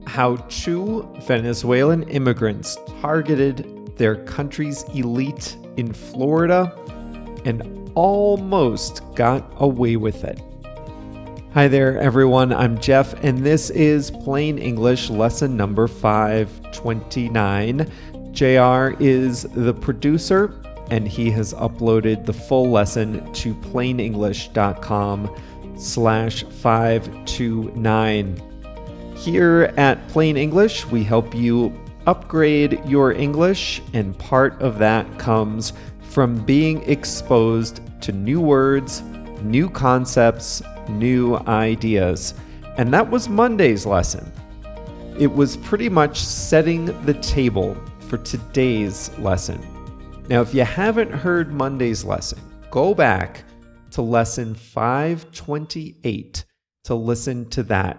how two Venezuelan immigrants targeted their country's elite in Florida and almost got away with it. Hi there, everyone. I'm Jeff, and this is Plain English lesson number 529. JR is the producer, and he has uploaded the full lesson to plainenglish.com/529. Here at Plain English, we help you upgrade your English, and part of that comes from being exposed to new words, new concepts, new ideas. And that was Monday's lesson. It was pretty much setting the table for today's lesson. Now, if you haven't heard Monday's lesson, go back to lesson 528 to listen to that.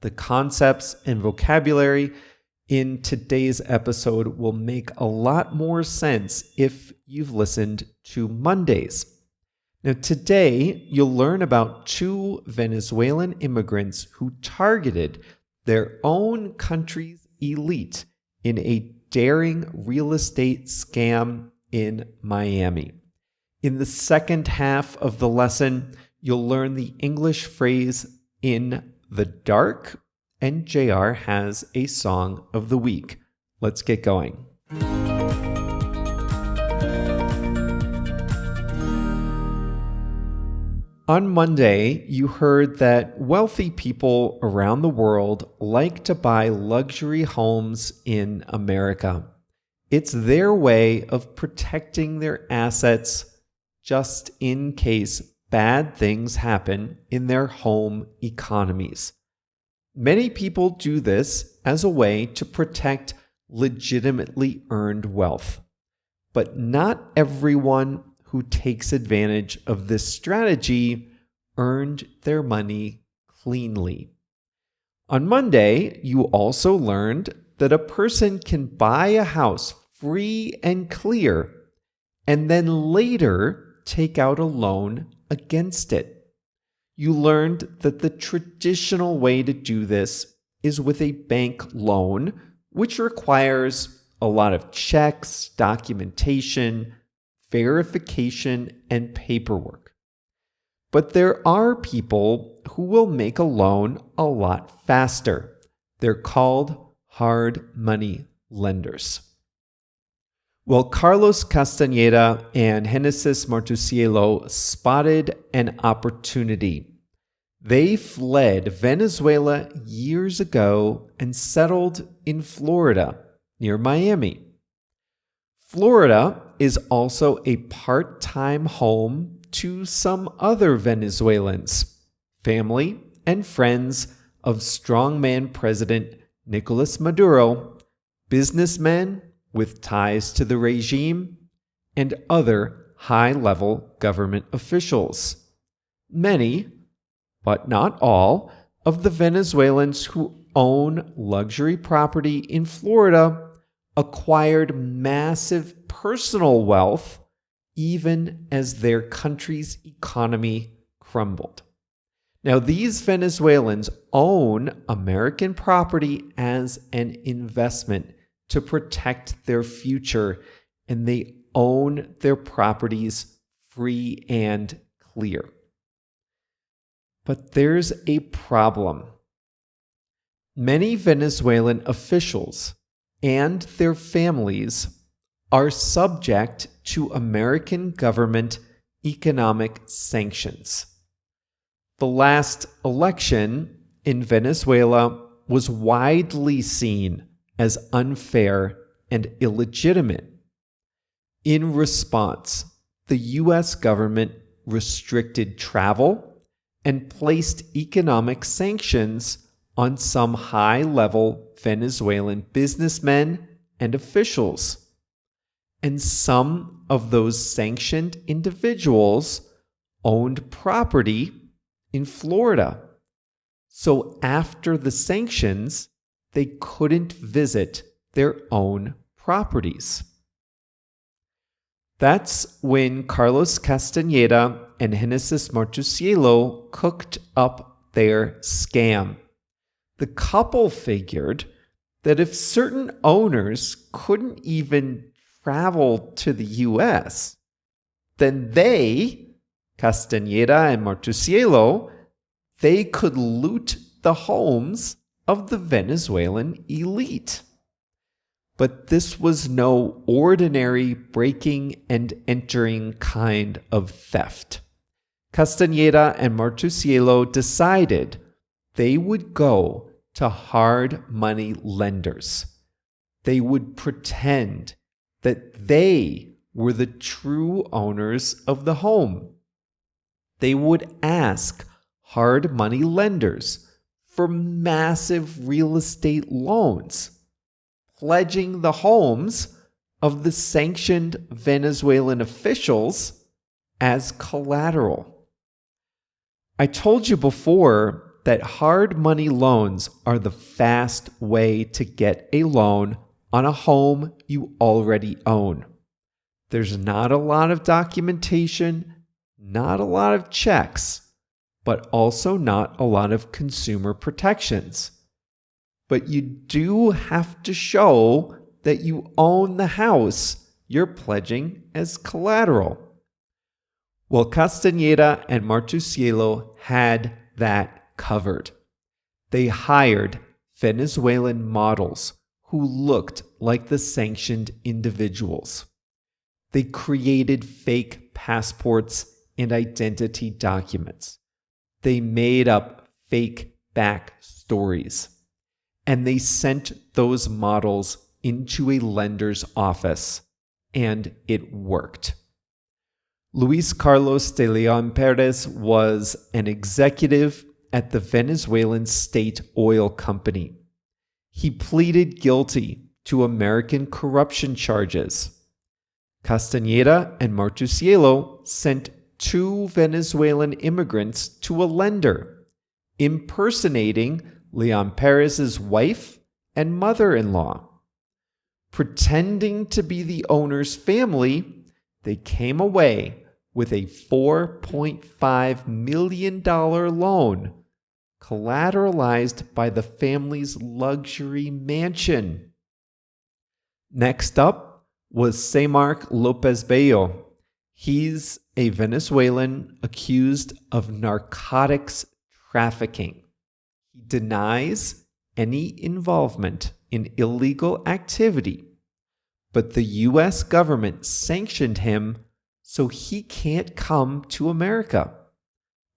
The concepts and vocabulary in today's episode will make a lot more sense if you've listened to Monday's. Now, today, you'll learn about two Venezuelan immigrants who targeted their own country's elite in a daring real estate scam in Miami. In the second half of the lesson, you'll learn the English phrase in the dark, and JR has a song of the week. Let's get going. On Monday, you heard that wealthy people around the world like to buy luxury homes in America. It's their way of protecting their assets just in case bad things happen in their home economies. Many people do this as a way to protect legitimately earned wealth. But not everyone who takes advantage of this strategy earned their money cleanly. On Monday, you also learned that a person can buy a house free and clear and then later take out a loan against it. You learned that the traditional way to do this is with a bank loan, which requires a lot of checks, documentation, verification, and paperwork. But there are people who will make a loan a lot faster. They're called hard money lenders. Well, Carlos Castañeda and Génesis Martusielo spotted an opportunity. They fled Venezuela years ago and settled in Florida, near Miami. Florida is also a part-time home to some other Venezuelans, family and friends of strongman President Nicolas Maduro, businessmen with ties to the regime, and other high-level government officials. Many, but not all, of the Venezuelans who own luxury property in Florida acquired massive personal wealth even as their country's economy crumbled. Now, these Venezuelans own American property as an investment to protect their future, and they own their properties free and clear. But there's a problem. Many Venezuelan officials and their families are subject to American government economic sanctions. The last election in Venezuela was widely seen as unfair and illegitimate. In response, the U.S. government restricted travel and placed economic sanctions on some high-level Venezuelan businessmen and officials. And some of those sanctioned individuals owned property in Florida. So after the sanctions, they couldn't visit their own properties. That's when Carlos Castañeda and Génesis Martusielo cooked up their scam. The couple figured that if certain owners couldn't even travel to the US, then they, Castañeda and Martusielo, they could loot the homes of the Venezuelan elite. But this was no ordinary breaking and entering kind of theft. Castañeda and Martusielo decided they would go to hard money lenders. They would pretend that they were the true owners of the home. They would ask hard money lenders for massive real estate loans, pledging the homes of the sanctioned Venezuelan officials as collateral. I told you before that hard money loans are the fast way to get a loan on a home you already own. There's not a lot of documentation, not a lot of checks, but also not a lot of consumer protections. But you do have to show that you own the house you're pledging as collateral. Well, Castañeda and Martusielo had that covered. They hired Venezuelan models who looked like the sanctioned individuals. They created fake passports and identity documents. They made up fake backstories. And they sent those models into a lender's office. And it worked. Luis Carlos de Leon Perez was an executive at the Venezuelan State Oil Company. He pleaded guilty to American corruption charges. Castañeda and Martusielo sent 2 Venezuelan immigrants to a lender, impersonating Leon Perez's wife and mother-in-law. Pretending to be the owner's family, they came away with a $4.5 million loan collateralized by the family's luxury mansion. Next up was Semark Lopez Bello. He's a Venezuelan accused of narcotics trafficking. He denies any involvement in illegal activity, but the U.S. government sanctioned him so he can't come to America.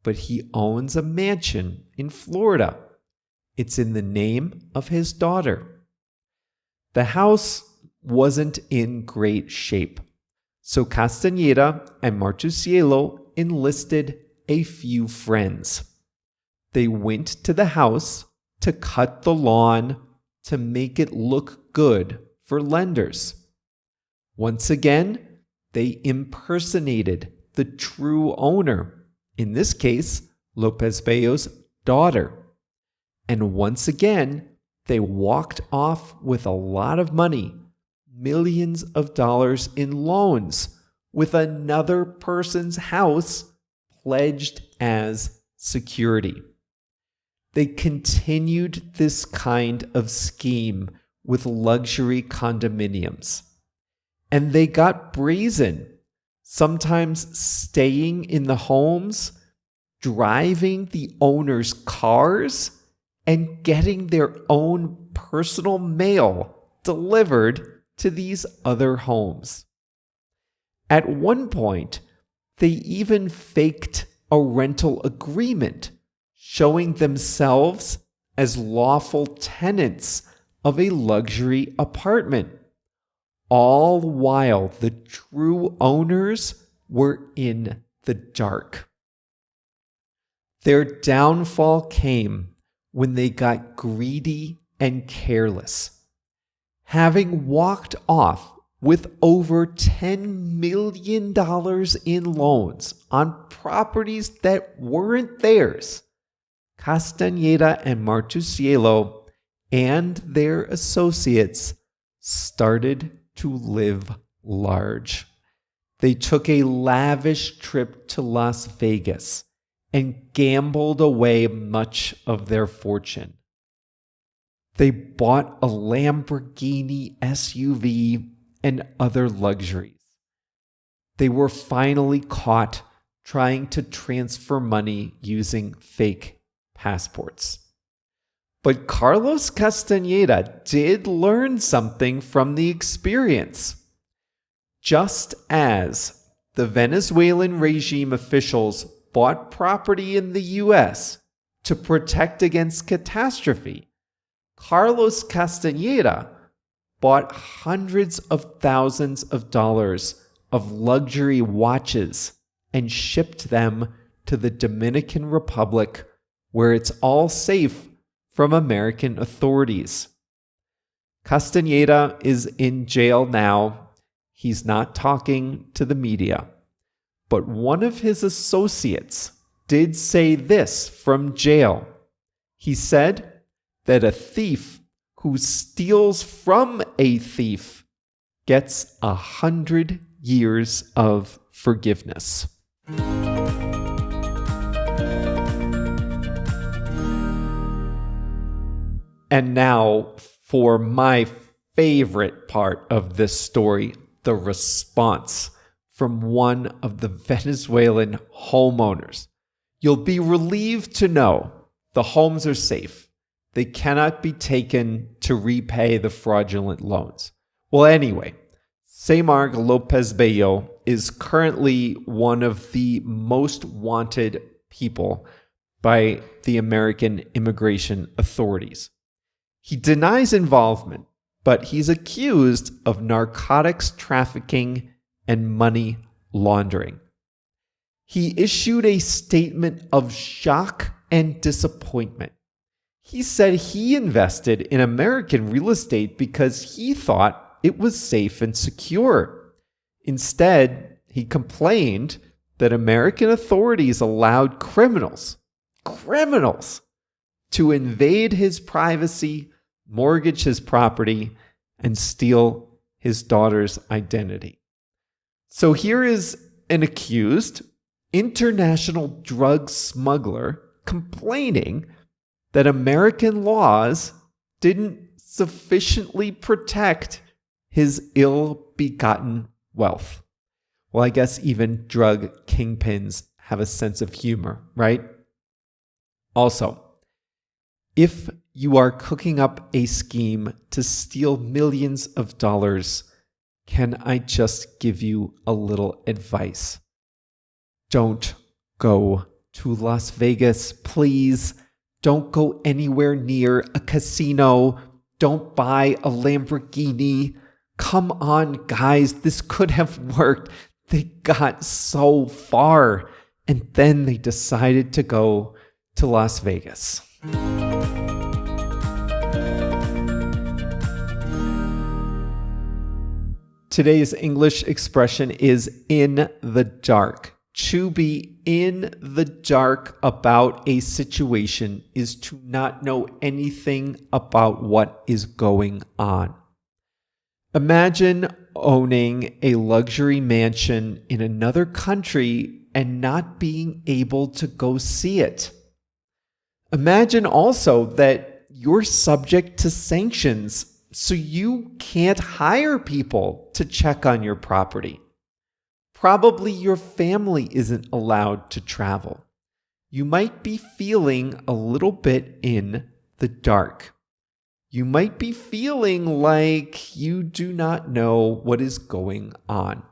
But he owns a mansion in Florida. It's in the name of his daughter. The house wasn't in great shape, so Castañeda and Martusielo enlisted a few friends. They went to the house to cut the lawn to make it look good for lenders. Once again, they impersonated the true owner, in this case, Lopez Bello's daughter. And once again, they walked off with a lot of money, millions of dollars in loans, with another person's house pledged as security. They continued this kind of scheme with luxury condominiums. And they got brazen, sometimes staying in the homes, driving the owners' cars, and getting their own personal mail delivered to these other homes. At one point, they even faked a rental agreement showing themselves as lawful tenants of a luxury apartment, all while the true owners were in the dark. Their downfall came when they got greedy and careless. Having walked off with over $10 million in loans on properties that weren't theirs, Castañeda and Martusielo and their associates started to live large. They took a lavish trip to Las Vegas and gambled away much of their fortune. They bought a Lamborghini SUV and other luxuries. They were finally caught trying to transfer money using fake passports. But Carlos Castañeda did learn something from the experience. Just as the Venezuelan regime officials bought property in the US to protect against catastrophe, Carlos Castañeda bought hundreds of thousands of dollars of luxury watches and shipped them to the Dominican Republic, where it's all safe from American authorities. Castañeda is in jail now. He's not talking to the media. But one of his associates did say this from jail. He said that a thief who steals from a thief gets 100 years of forgiveness. And now for my favorite part of this story, the response from one of the Venezuelan homeowners. You'll be relieved to know the homes are safe. They cannot be taken to repay the fraudulent loans. Well, anyway, Semarg Lopez Bello is currently one of the most wanted people by the American immigration authorities. He denies involvement, but he's accused of narcotics trafficking and money laundering. He issued a statement of shock and disappointment. He said he invested in American real estate because he thought it was safe and secure. Instead, he complained that American authorities allowed criminals, to invade his privacy, mortgage his property, and steal his daughter's identity. So here is an accused international drug smuggler complaining that American laws didn't sufficiently protect his ill-begotten wealth. Well, I guess even drug kingpins have a sense of humor, right? Also, if you are cooking up a scheme to steal millions of dollars, can I just give you a little advice? Don't go to Las Vegas, please. Don't go anywhere near a casino. Don't buy a Lamborghini. Come on, guys, this could have worked. They got so far, and then they decided to go to Las Vegas. Today's English expression is in the dark. To be in the dark about a situation is to not know anything about what is going on. Imagine owning a luxury mansion in another country and not being able to go see it. Imagine also that you're subject to sanctions, so you can't hire people to check on your property. Probably your family isn't allowed to travel. You might be feeling a little bit in the dark. You might be feeling like you do not know what is going on.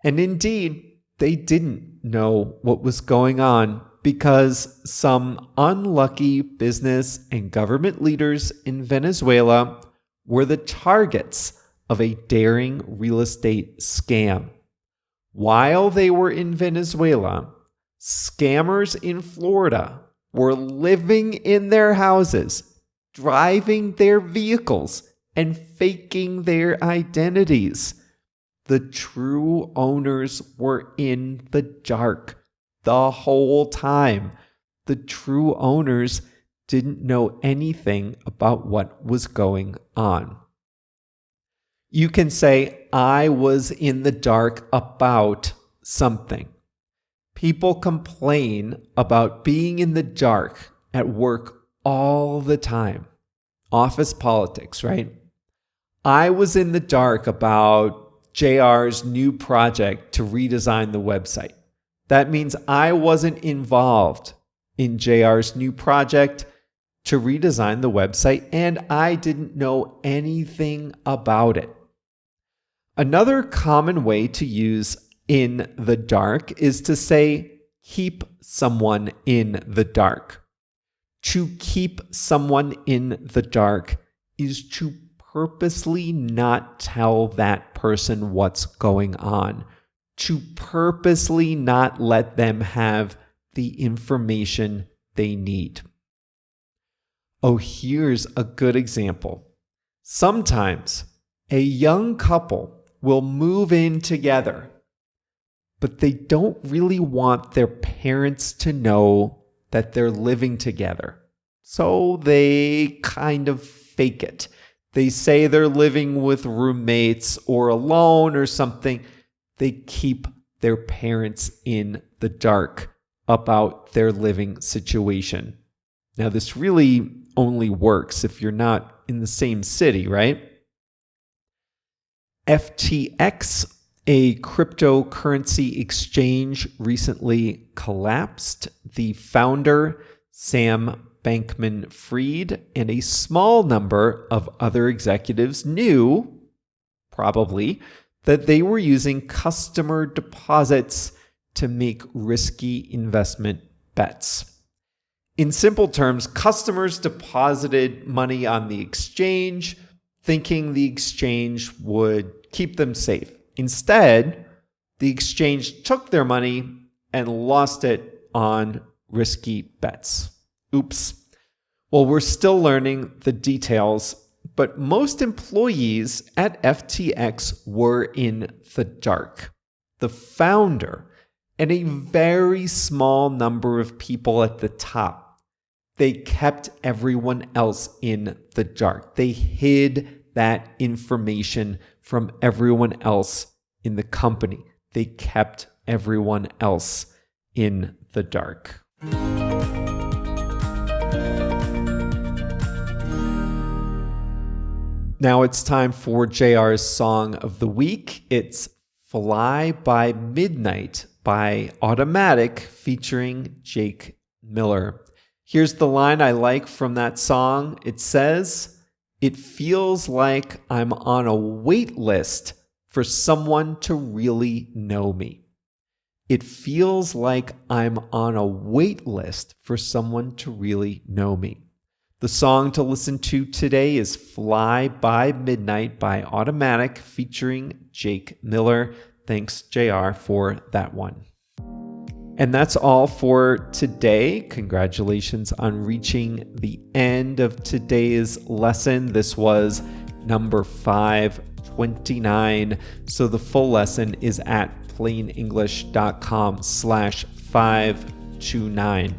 And indeed, they didn't know what was going on because some unlucky business and government leaders in Venezuela were the targets of a daring real estate scam. While they were in Venezuela, scammers in Florida were living in their houses, driving their vehicles, and faking their identities. The true owners were in the dark the whole time. The true owners didn't know anything about what was going on. You can say, I was in the dark about something. People complain about being in the dark at work all the time. office politics, right? I was in the dark about JR's new project to redesign the website. That means I wasn't involved in JR's new project to redesign the website, and I didn't know anything about it. Another common way to use in the dark is to say keep someone in the dark. To keep someone in the dark is to purposely not tell that person what's going on, to purposely not let them have the information they need. Oh, here's a good example. Sometimes a young couple will move in together, but they don't really want their parents to know that they're living together. So they kind of fake it. They say they're living with roommates or alone or something. They keep their parents in the dark about their living situation. Now, this really only works if you're not in the same city, right? FTX, a cryptocurrency exchange, recently collapsed. The founder, Sam Bankman-Fried, and a small number of other executives knew, probably, that they were using customer deposits to make risky investment bets. In simple terms, customers deposited money on the exchange, thinking the exchange would keep them safe. Instead, the exchange took their money and lost it on risky bets. Oops. Well, we're still learning the details, but most employees at FTX were in the dark. The founder and a very small number of people at the top, they kept everyone else in the dark. They hid that information from everyone else in the company. They kept everyone else in the dark. Now it's time for JR's Song of the Week. It's Fly by Midnight by Automatic featuring Jake Miller. Here's the line I like from that song. It says, "It feels like I'm on a wait list for someone to really know me." It feels like I'm on a wait list for someone to really know me. The song to listen to today is Fly by Midnight by Automatic featuring Jake Miller. Thanks, JR, for that one. And that's all for today. Congratulations on reaching the end of today's lesson. This was number 529. So the full lesson is at plainenglish.com/529.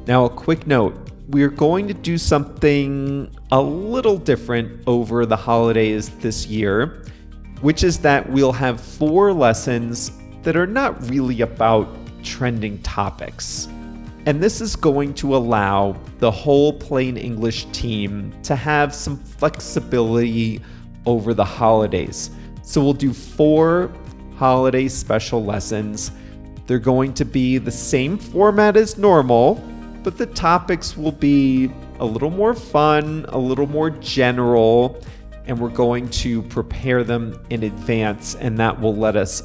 Now, a quick note. We're going to do something a little different over the holidays this year, which is that we'll have 4 lessons that are not really about trending topics. And this is going to allow the whole Plain English team to have some flexibility over the holidays. So we'll do 4 holiday special lessons. They're going to be the same format as normal, but the topics will be a little more fun, a little more general, and we're going to prepare them in advance, and that will let us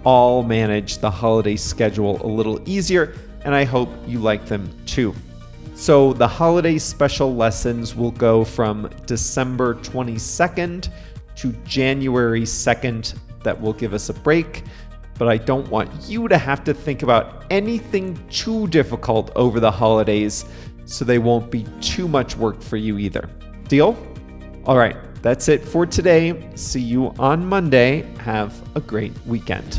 all manage the holiday schedule a little easier, and I hope you like them too. So the holiday special lessons will go from December 22nd to January 2nd. That will give us a break. But I don't want you to have to think about anything too difficult over the holidays, so they won't be too much work for you either. Deal? All right, that's it for today. See you on Monday. Have a great weekend.